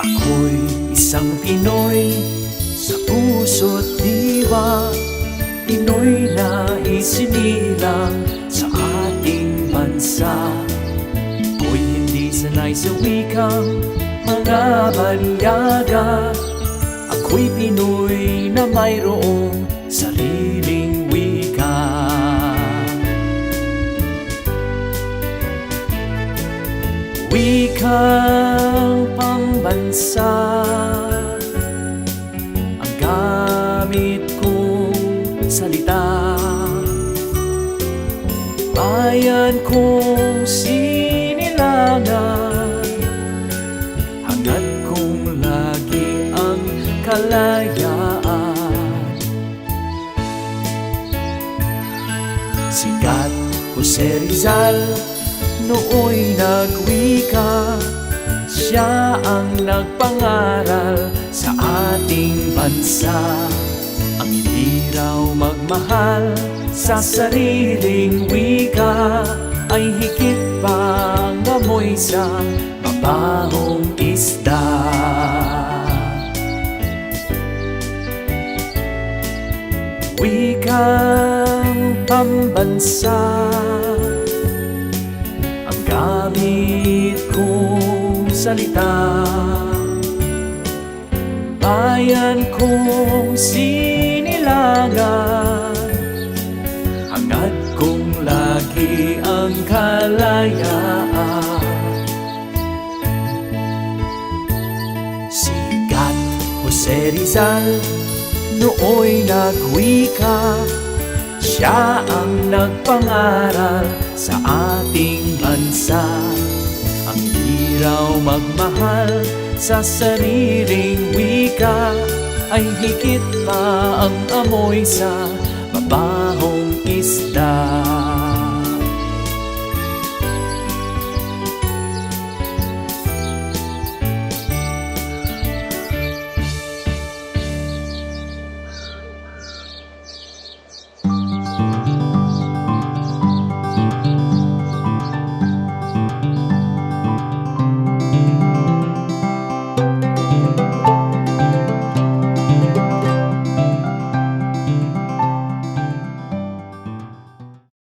Ako'y isang Pinoy sa puso't diwa, Pinoy na isinilang sa ating bansa. Ako'y hindi sanay sa wikang mga banyaga. Ako'y Pinoy na mayroong sariling wika. Wikang pambansa ang gamit kong salita. Bayan kong sinilangan, hangad kong lagi ang kalayaan. Sikat Jose Rizal nooy nagwika, siya ang nagpangaral sa ating bansa. Ang hindi raw magmahal sa sariling wika ay higit pang amoy sa mabahong isda. Wikang pambansa ang gamit kong salita. Bayan kong sinilangan, hangad kong lagi ang kalayaan. Sikat Jose Rizal nooy nagwika, siya ang nagpangaral sa ating bansa. Ang di raw magmahal sa sariling wika ay higit pa ang amoy sa